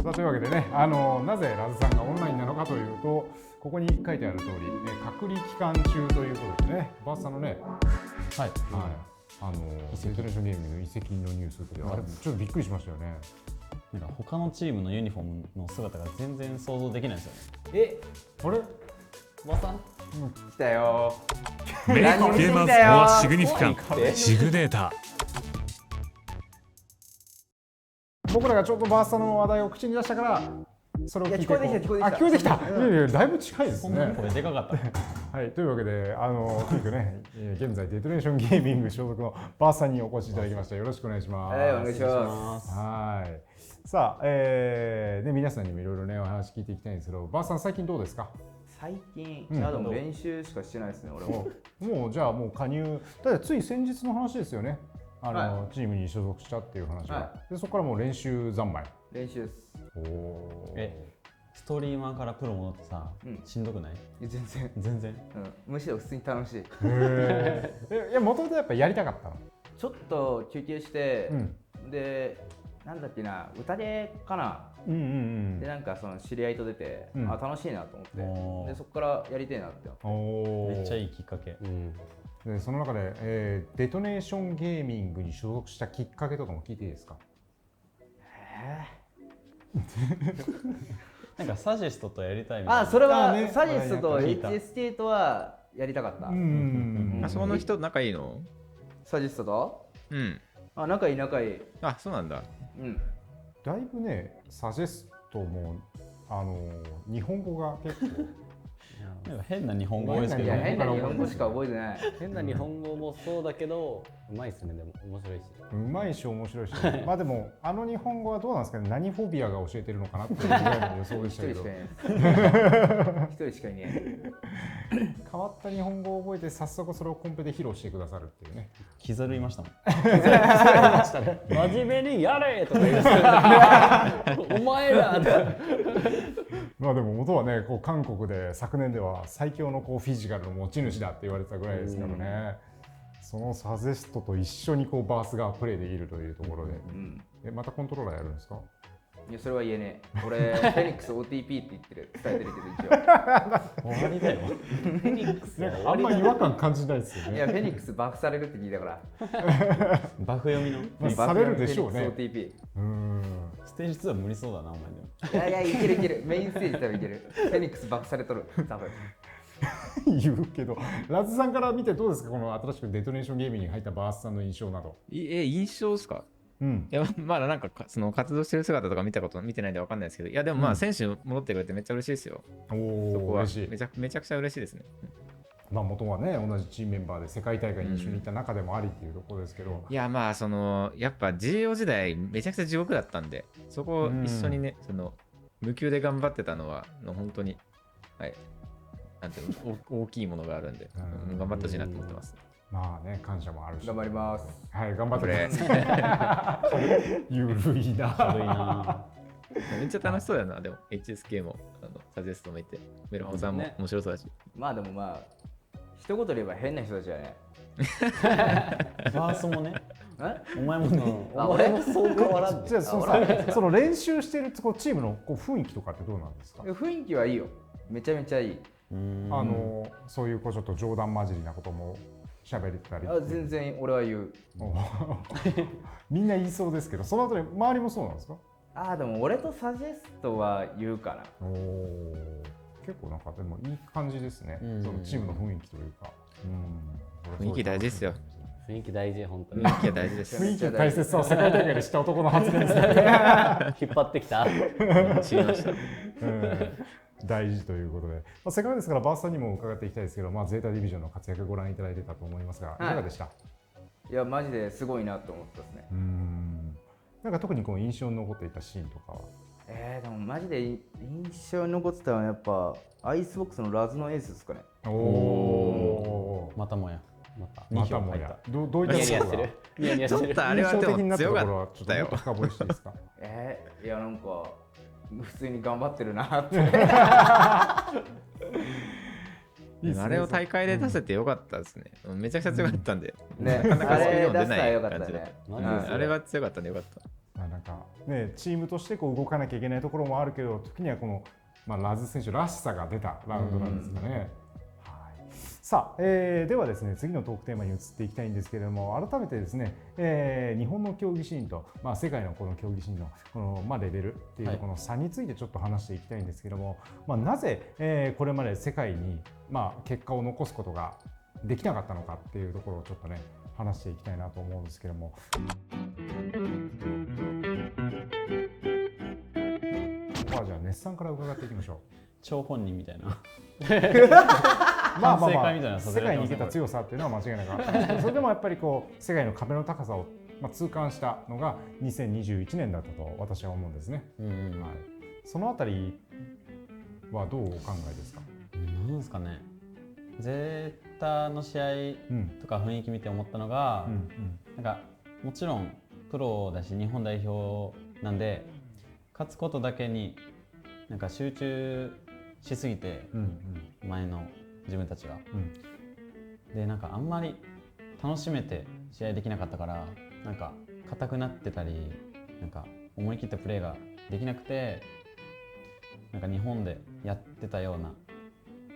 さあというわけでね、なぜラズさんがオンラインなのかというと、ここに書いてある通り、隔離期間中ということでね、バースさんのね、はい、セントレーションゲームの移籍のニュースで、あれちょっとびっくりしましたよね。なんか他のチームのユニフォームの姿が全然想像できないですよね。あれおばさん来たよメイクゲーマーズフォアシグニフィカンシグネーター。僕らがちょっとバースさんの話題を口に出したから、それを聞いていや聞こえてきた聞こえてきた。いやいや、だいぶ近いですこんなにね。声でかかった。はい、というわけで、急遽ね、現在デトネーションゲーミング所属のバースさんにお越しいただきました。よろしくお願いします。はい、お願いしますはい。さあ、ね、皆さんにもいろいろね、お話聞いていきたいんですけど、バースさん最近どうですか？最近、うんでも練習しかしてないですね、俺も。もうじゃあもう加入、だってつい先日の話ですよね。はチームに所属したっていう話が、はでそこからもう練習三昧。練習です。ストリーマーからプロ戻ってさ、しんどくない？いや全然、全然。むしろ普通に楽しい。いや、もともとやっぱやりたかったの。ちょっと休憩して、で、なんだっけな、歌でかな。で、なんかその知り合いと出て、あ、楽しいなと思って、で、そこからやりたいなって。めっちゃいいきっかけ。でその中で、デトネーションゲーミングに所属したきっかけとかも聞いていいですか？なんかサジェストとやりたいみたいな。あ、それはねサジェストと聞いた HST とはやりたかった。あそこの人仲いいの？サジェストと？うん。あ、仲いい仲いい。あ、そうなんだ。だいぶね、サジェストも日本語が結構なんか変な日本語多いですけど、いや、変な日本語しか覚えてない。変な日本語もそうだけど、うまいっすね、でも面白いし。うまいし面白いし、まあでも日本語はどうなんですかね、何フォビアが教えてるのかなっていうぐらいの予想でしたけど、一人しかいない。変わった日本語を覚えて早速それをコンペで披露してくださるっていうね。気ざるいましたもん。真面目にやれとか言うお前らまあでも元はね、こう韓国で昨年では最強のこうフィジカルの持ち主だって言われてたぐらいですからね。そのサジェストと一緒にこうバースがプレイできるというところで、またコントローラーやるんですか？いや、それは言えねえ。俺、フェニックス OTP って言ってる、伝えてるけど、一応。終わりだよ。フェニックスなんかあんま違和感感じないですよね。いや、フェニックスバフされるって聞いたから。バフ読みの。まあされるでしょうね。フェニックス OTP。ステージ2は無理そうだな、お前でも。いやいや、いけるいける。メインステージ多分いける。フェニックスバフされとる、多分。言うけど、ラズさんから見てどうですか、この新しくデトネーションゲームに入ったバースさんの印象など。印象ですか？いや、まだなんかその活動してる姿とか見てないんで分かんないですけど、いやでもまあ選手戻ってくれてめっちゃ嬉しいですよ。そこは嬉しい。めちゃくちゃ嬉しいですね。まあ元はね、同じチームメンバーで世界大会に一緒に行った中でもありっていうところですけど、いやまあやっぱ GO 時代めちゃくちゃ地獄だったんで、そこを一緒にね、無給で頑張ってたのは本当に、はい、なんていうの大きいものがあるんで、頑張ってほしいなと思ってます。まあね、感謝もあるし。頑張ります。はい、頑張ってください。ゆるいな。軽いな。めっちゃ楽しそうだな、でも HSK もサジェストもいて、メルホンさんも面白そうだし。まあでもまあ、一言で言えば変な人たちだね。バースもね。お前もね。俺もそう変わらんね。じゃあその練習してるこうチームのこう雰囲気とかってどうなんですか？雰囲気はいいよ。めちゃめちゃいい。そういうこうちょっと冗談交じりなことも喋れたり。全然俺は言う。みんな言いそうですけど、その後に周りもそうなんですか？でも俺とサジェストは言うかな。結構なんかでもいい感じですね。そのチームの雰囲気というか。雰囲気大事ですよ。雰囲気大事、本当に。雰囲気は大事です。雰囲気の大切さを世界大会で知った男の発言ですね。引っ張ってきた。知りました。大事ということで、せっかくですからバースさんにも伺っていきたいですけど、ゼータディビジョンの活躍ご覧いただいてたと思いますが、いかがでした？いや、マジですごいなと思ったですね。なんか特にこう印象に残っていたシーンとかは？でもマジで印象に残ってたのはやっぱアイスボックスのラズのエースですかね。またもや。またもや。どういったところがちょっとあれはでも強かったよ。深掘りしていいですか？いや、なんか普通に頑張ってるなって。あれを大会で出せてよかったですね。めちゃくちゃ強かったんで。ね、なかなかスピードも出ないあれ出したらよかった感じで。ね。あれは強かったんでよかった。なんかね、チームとしてこう動かなきゃいけないところもあるけど、時にはこの、ラズ選手らしさが出たラウンドなんですかね。さあ、ではですね、次のトークテーマに移っていきたいんですけれども、改めてですね、日本の競技シーンと、世界のこの競技シーンのこの、レベルっていうこの差についてちょっと話していきたいんですけども、なぜ、これまで世界に、結果を残すことができなかったのかっていうところをちょっとね、話していきたいなと思うんですけども。ここはじゃあ熱さんから伺っていきましょう。張本人みたいな世界に行けた強さっていうのは間違いなくあったんですけど、それでもやっぱりこう世界の壁の高さを痛感したのが2021年だったと私は思うんですね。そのあたりはどうお考えですか？なんですかね、ゼータの試合とか雰囲気見て思ったのが、なんかもちろんプロだし日本代表なんで勝つことだけになんか集中しすぎて、前の自分たちが、でなんかあんまり楽しめて試合できなかったから、なんか硬くなってたり、なんか思い切ったプレーができなくて、なんか日本でやってたような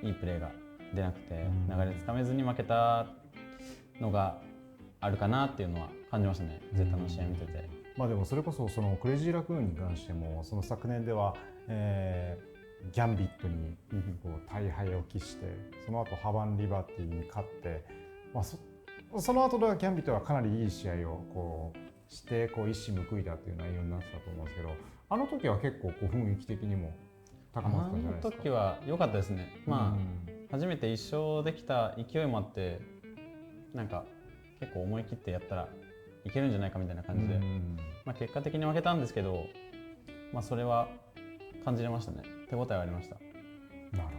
いいプレーが出なくて、流れつかめずに負けたのがあるかなっていうのは感じましたね、ゼータの試合見てて。でもそれこそそのクレイジーラクーンに関しても、その昨年では、ギャンビットにこう大敗を喫して、その後ハバンリバティに勝って、その後ではギャンビットはかなりいい試合をこうしてこう一矢報いたっていう内容になってたと思うんですけど、あの時は結構こう雰囲気的にも高まったんじゃないですか？あの時は良かったですね。初めて1勝できた勢いもあって、なんか結構思い切ってやったらいけるんじゃないかみたいな感じで、結果的に負けたんですけど、それは感じれましたね。手応えはありました。なるほ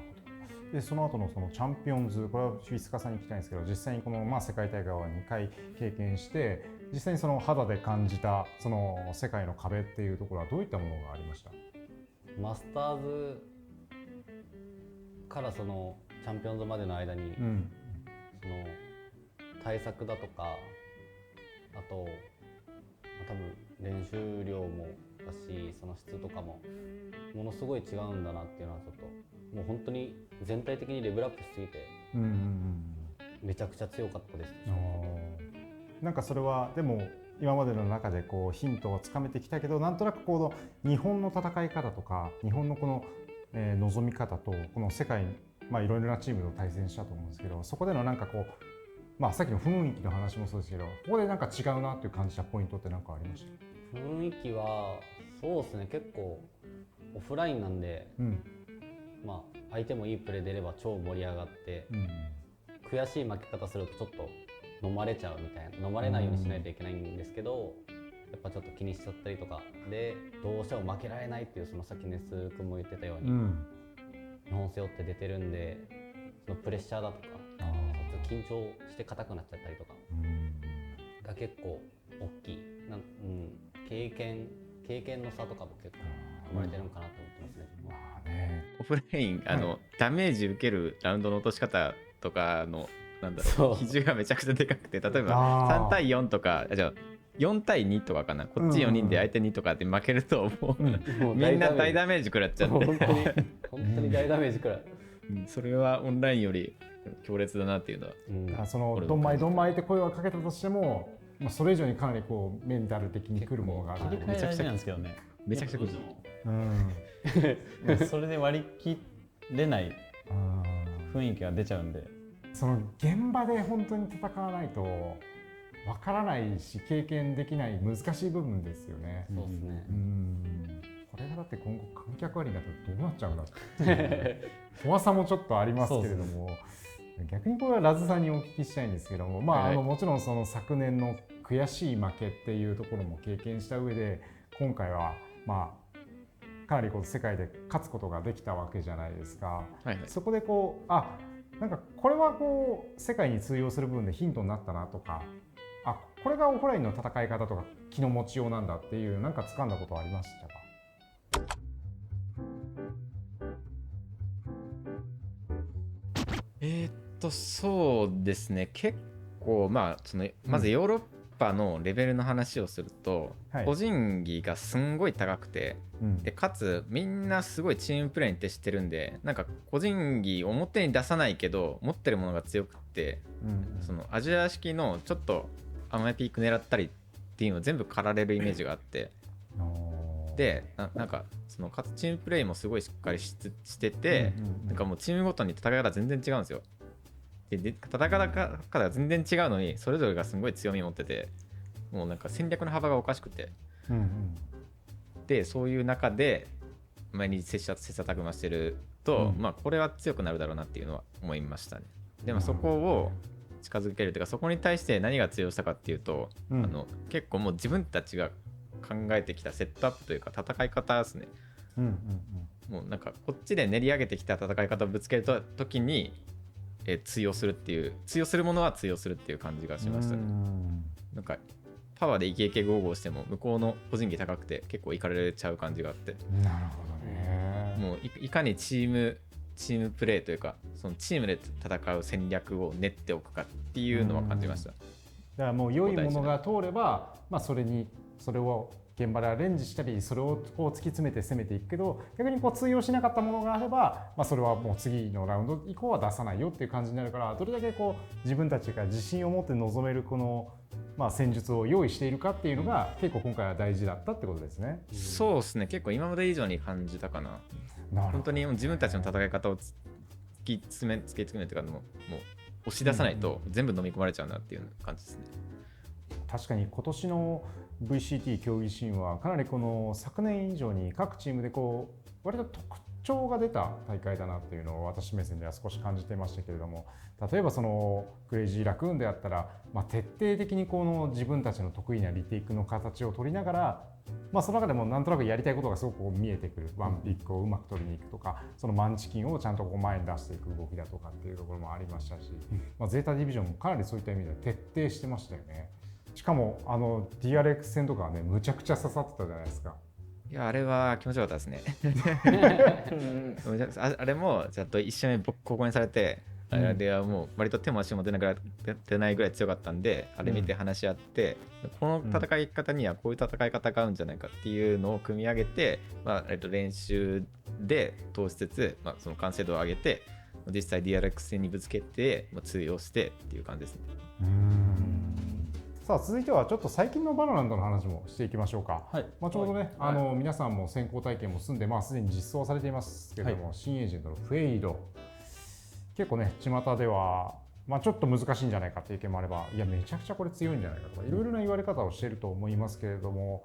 ど。でその後のそのチャンピオンズ、これはフィスカさんに聞きたいんですけど、実際にこの世界大会を2回経験して、実際にその肌で感じたその世界の壁っていうところはどういったものがありました？マスターズからそのチャンピオンズまでの間に、その対策だとか、あと多分練習量もだし、その質とかもものすごい違うんだなっていうのはちょっともう本当に全体的にレベルアップしすぎて、めちゃくちゃ強かったです。なんかそれはでも今までの中でこうヒントをつかめてきたけど、なんとなくこの日本の戦い方とか日本のこの、望み方とこの世界、いろいろなチームと対戦したと思うんですけど、そこでのなんかこう、さっきの雰囲気の話もそうですけど、ここでなんか違うなっていう感じたポイントって何かありました？雰囲気はそうですね、結構オフラインなんで、相手もいいプレー出れば超盛り上がって、悔しい負け方するとちょっと飲まれちゃうみたいな、飲まれないようにしないといけないんですけど、やっぱちょっと気にしちゃったりとかでどうしても負けられないっていう、そのさっきネス君も言ってたように、日本背負って出てるんで、そのプレッシャーだとか緊張して硬くなっちゃったりとかが結構大きい経験の差とかも結構生まれてるのかなと思ってますね。オフラインダメージ受けるラウンドの落とし方とかの比重がめちゃくちゃでかくて、例えば3対4とか、じゃあ4対2とかかな、こっち4人で相手2とかって負けるともうみんな大ダメージ食らっちゃって、本当に大ダメージ食らう。それはオンラインより強烈だなっていうのは、そのどんまいどんまいって声はかけたとしても、それ以上にかなりこうメンタル的に来るものがある。切り替え大事なんですけどね。めちゃくちゃ来る。それで割り切れない雰囲気が出ちゃうんで、その現場で本当に戦わないとわからないし、経験できない難しい部分ですよね。そうですね。これがだって今後観客割りだとどうなっちゃうんだって怖さもちょっとありますけれども、逆にこれはラズさんにお聞きしたいんですけども、もちろんその昨年の悔しい負けっていうところも経験した上で、今回はかなりこう世界で勝つことができたわけじゃないですか。そこでこうなんかこれはこう世界に通用する部分でヒントになったなとか、これがオフラインの戦い方とか気の持ちようなんだっていう、なんか掴んだことはありましたか？そうですね、結構そのまずヨーロッパのレベルの話をすると、はい、個人技がすんごい高くて、でかつみんなすごいチームプレーに徹してるんで、なんか個人技表に出さないけど持ってるものが強くって、そのアジア式のちょっと甘いピーク狙ったりっていうのを全部狩られるイメージがあって、でなんかそのかつチームプレーもすごいしっかりしてて、なんかもうチームごとに戦い方全然違うんですよ。で戦い方が全然違うのにそれぞれがすごい強み持ってて、もうなんか戦略の幅がおかしくて、でそういう中で毎日切磋琢磨してると、まあこれは強くなるだろうなっていうのは思いましたね。でもそこを近づけるというか、そこに対して何が通用したかっていうと、結構もう自分たちが考えてきたセットアップというか戦い方ですね。もうなんかこっちで練り上げてきた戦い方をぶつける時に通用するっていう、通用するものは通用するっていう感じがしましたね。なんかパワーでイケイケゴーゴーしても向こうの個人技高くて結構いかれちゃう感じがあって、なるほどね。もう いかにチームプレーというか、そのチームで戦う戦略を練っておくかっていうのは感じました。だからもう良いものが通れば、まあ、それを現場でアレンジしたり、それをこう突き詰めて攻めていくけど、逆にこう通用しなかったものがあれば、まあ、それはもう次のラウンド以降は出さないよっていう感じになるから、どれだけこう自分たちが自信を持って臨めるこの、まあ、戦術を用意しているかっていうのが結構今回は大事だったってことですね。そうですね、結構今まで以上に感じたかな。本当に自分たちの戦い方を突き詰めというか、もう押し出さないと全部飲み込まれちゃうなっていう感じですね。確かに今年の VCT 競技シーンはかなりこの昨年以上に各チームでこう割と特徴が出た大会だなっていうのを私目線では少し感じていましたけれども、例えばそのクレイジーラクーンであったら、まあ、徹底的にこの自分たちの得意なリテイクの形を取りながら、まあ、その中でもなんとなくやりたいことがすごく見えてくる、ワンピックをうまく取りに行くとか、そのマンチキンをちゃんとこう前に出していく動きだとかっていうところもありましたし、まあ、ゼータディビジョンもかなりそういった意味では徹底してましたよね。しかもDRX 戦とかはね、むちゃくちゃ刺さってたじゃないですか。いや、あれは気持ちよかったですね。あれもちゃんと一緒にボコボコにされて、あれはもう割と手も足も出ないぐらい強かったんで、あれ見て話し合って、この戦い方にはこういう戦い方が合うんじゃないかっていうのを組み上げて、まあ、練習で通しつつ、まあ、その完成度を上げて実際 DRX 戦にぶつけて、まあ、通用してっていう感じですね。さあ続いてはちょっと最近のバロラントの話もしていきましょうか。まあ、ちょうどね、皆さんも先行体験も済んで、まあ、すでに実装されていますけれども、新エージェントのフェイド、結構ね巷では、まあ、ちょっと難しいんじゃないかっていう意見もあれば、いやめちゃくちゃこれ強いんじゃないかとかいろいろな言われ方をしていると思いますけれども、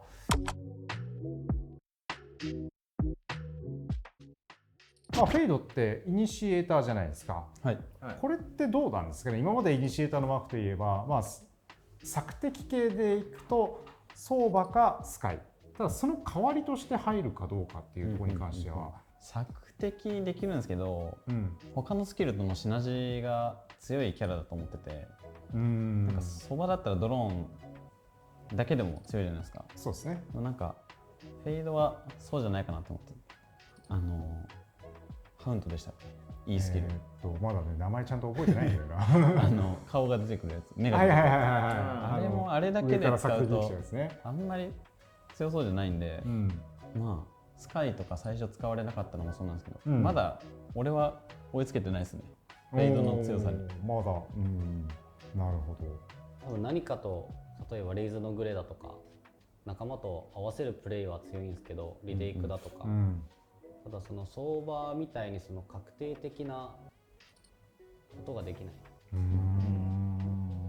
まあ、フェイドってイニシエーターじゃないですか。これってどうなんですかね。今までイニシエーターのマークといえば、まあ索敵系でいくと相場かスカイ、ただその代わりとして入るかどうかっていうところに関しては、索敵できるんですけど、他のスキルとのシナジーが強いキャラだと思ってて、なんか相場だったらドローンだけでも強いじゃないですか。そうですね。なんかフェイドはそうじゃないかなと思って、ハウントでしたっけ、いいスキル。まだね名前ちゃんと覚えてないんだよな。顔が出てくるやつ、目が出てくる。あれもあれだけで使うとあんまり強そうじゃないんで、まあスカイとか最初使われなかったのもそうなんですけど、まだ俺は追いつけてないですね、フェイドの強さに。まだ、なるほど。多分何かと、例えばレイズのグレーだとか仲間と合わせるプレイは強いんですけど、リテイクだとか、ただその相場みたいにその確定的なことができない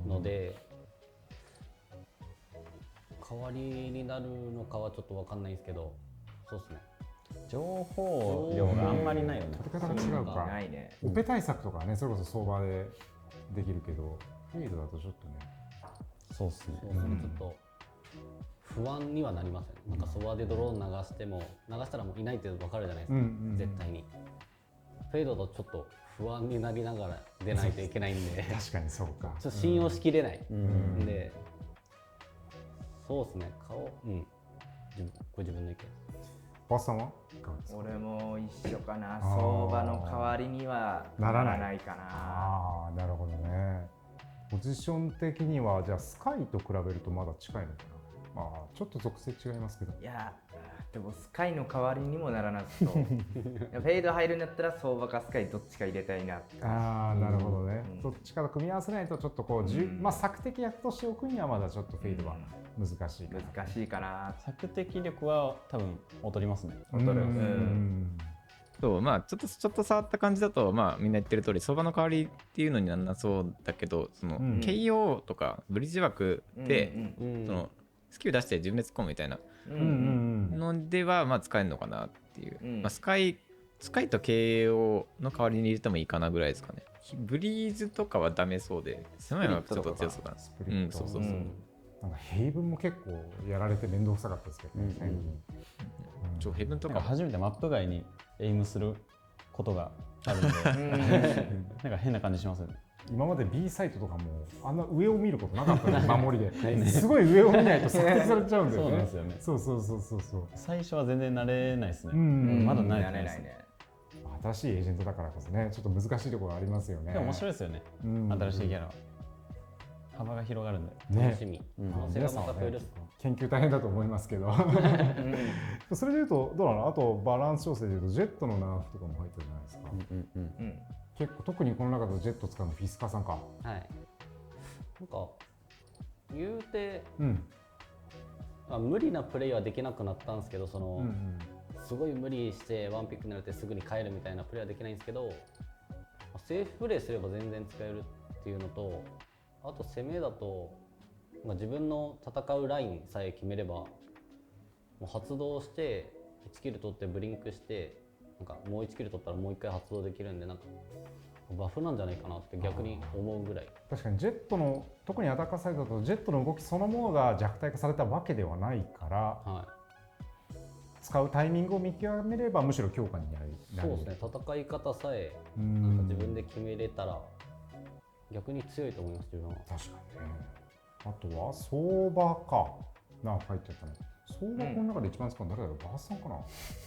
ので、代わりになるのかはちょっと分かんないんですけど、そうですね、情報量があんまりないよね。取り方が違うか。オペ対策とかね、それこそ相場でできるけど、フェイドだとちょっとね。そうですね。ちょっと不安にはなりますね。なんか相場でドローン流しても、流したらもういないって分かるじゃないですか、絶対に。フェイドとちょっと不安になりながら出ないといけないんで確かにそうか。ちょっと信用しきれないんで、そうですね、これ自分の意見。バスさんは？俺も一緒かな。相場の代わりにはならないかな。なるほどね。ポジション的にはじゃあスカイと比べるとまだ近いのかな。まあちょっと属性違いますけど。いやでもスカイの代わりにもならなくとフェード入るんだったら相場かスカイどっちか入れたいなって。ああなるほどね、どっちかと組み合わせないとちょっとこう、まあ索敵役としておくにはまだちょっとフェードは難しい難しいかな。索敵力は多分劣りますね。劣る。そうまあちょっと触った感じだとまあみんな言ってる通り相場の代わりっていうのにならなそうだけど、その KO とかブリッジ枠でそのスキル出して自分で突っ込むみたいなのではまあ使えるのかなっていう、まあ、スカイと KO の代わりに入れてもいいかなぐらいですかね。ブリーズとかはダメそうで狭い枠ちょっと強そうかな。そうそうそう。なんかヘイブンも結構やられて面倒くさかったですけどね。ヘイブンとか初めてマップ外にエイムすることがあるんでなんか変な感じしますよね。今まで B サイトとかもあんな上を見ることなかったね守りですごい上を見ないと索敵されちゃうんだよね。そうなんですよね。そう最初は全然慣れないですね。まだ慣れてないですね。新しいエージェントだからこそねちょっと難しいところありますよね。でも面白いですよね、新しいキャラは幅が広がるんで楽しみ。皆さんはね研究大変だと思いますけどそれでいうとどうなの。あとバランス調整でいうとジェットのナーフとかも入ってるじゃないですか。結構特にこの中でジェット使うのフィスカさんか。はい。なんか言うて、無理なプレイはできなくなったんですけど、その、すごい無理してワンピックになれてすぐに帰るみたいなプレイはできないんですけど、セーフプレイすれば全然使えるっていうのと、あと攻めだと、自分の戦うラインさえ決めればもう発動して1キル取ってブリンクしてなんかもう1キル取ったらもう1回発動できるんで、なんかバフなんじゃないかなって逆に思うぐらい。確かにジェットの特にアタッカーサイドだとジェットの動きそのものが弱体化されたわけではないから、使うタイミングを見極めればむしろ強化になる。そうですね、戦い方さえなんか自分で決めれたら逆に強いと思います自分は。確かにね。あとは相場かな入ってたね。相場この中で一番使うの誰だろう。バースさんかな。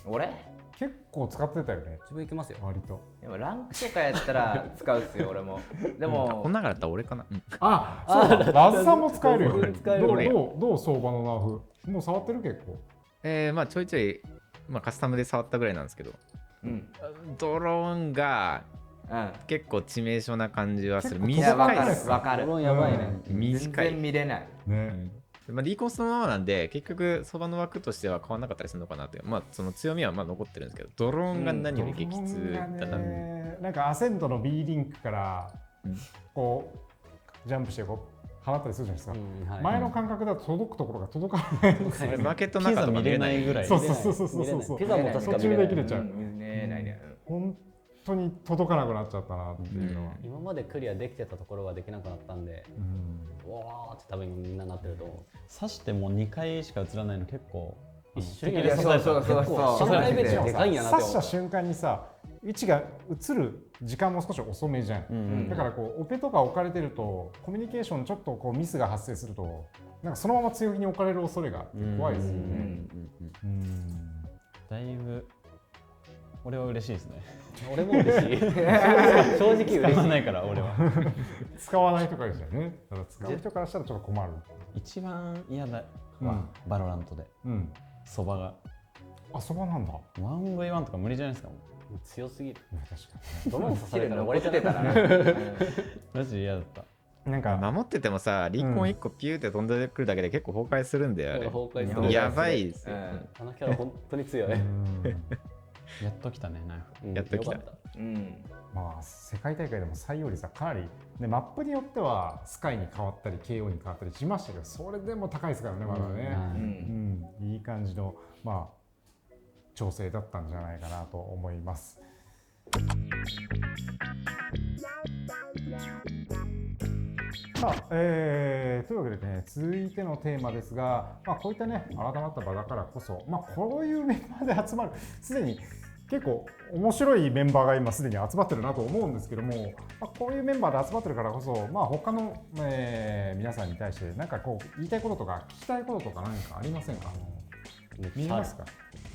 俺結構使ってたよね。自分いけますよ割と。でもランクとかやったら使うっすよ俺も。でもこの中だったら俺かな。あ、そうだ。バースさんも使えるよね。使える。どう相場のナーフもう触ってる結構。まあちょいちょいカスタムで触ったぐらいなんですけど、ドローンが結構致命傷な感じはする。短いです。わかる。ドローンやばいね。短い。全然見れない。ね。リーコンそのままなんで結局相場の枠としては変わらなかったりするのかなって。まあその強みはまあ残ってるんですけど、ドローンが何より激痛だな。なんかアセントの B リンクからこうジャンプしてこう放ったりするじゃないですか。前の感覚だと届くところが届かない。マーケットの中とか見れないぐらい。そう。ピザも確か途中で切れちゃう。見れないね。本当に届かなくなっちゃったなっていうのは。今までクリアできてたところができなくなったんで、わーって多分みんななってると思う。刺しても2回しか映らないの結構一瞬いやそうそのレベルでかいんやなって思う。刺した瞬間にさ位置が映る時間も少し遅めじゃん。だからこうオペとか置かれてるとコミュニケーションちょっとこうミスが発生するとなんかそのまま強気に置かれる恐れが怖いですよね。だいぶ俺は嬉しいですね。俺も嬉しい。正直嬉しい。使わないから俺は。使わない人からですよね。ただ使う人からしたらちょっと困る。一番嫌だはバロラントでそばが。あ、そばなんだ。1v1 とか無理じゃないですか。強すぎる。確かに。どの刺されたら折れてたら。マジで嫌だった。なんか守っててもさ、リコン1個ピューって飛んでくるだけで結構崩壊するんだよ、あれ。崩壊する。やばいですよ。あのキャラ本当に強い。やっときたね、ナイフ。やっときた。まあ世界大会でも採用率はかなり、ね、マップによってはスカイに変わったり KO に変わったりしましたけど、それでも高いですからねまだね。いい感じのまあ調整だったんじゃないかなと思います。さあというわけでね、続いてのテーマですが、こういったね改まった場だからこそ、こういうメンバーで集まる、すでに結構面白いメンバーが今すでに集まってるなと思うんですけども、こういうメンバーで集まってるからこそ、他の、皆さんに対して何かこう言いたいこととか聞きたいこととか何かありませんか？見えますか？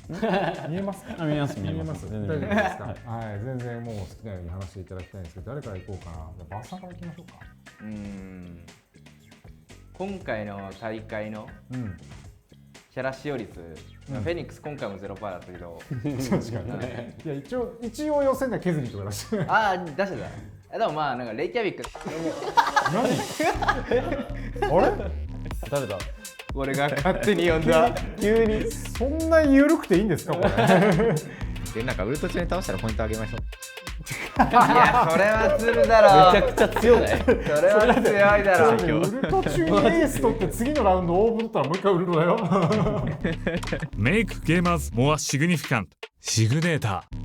見えますか？見えます見えます。全然大丈夫ですか？はい、全然もう好きなように話していただきたいんですけど、誰から行こうかな。バースさんから行きましょうか。今回の大会のキャラ使用率、フェニックス今回も 0% だったけど、確かにね。いや一応予選では削りとか出して。ああ出してた。でもまあなんかレイキャビック何？あれ？誰だ？俺が勝手に呼んだ。急にそんな緩くていいんですかこれ？でなんかウルト中に倒したらポイントあげましょう。いやそれはずるだろ。めちゃくちゃ強ない？それは強いだろ。ウルト中にエース取って次のラウンドオーブン取ったらもう一回ウルトだよ。メイクゲーマーズモアシグニフィカントシグネーター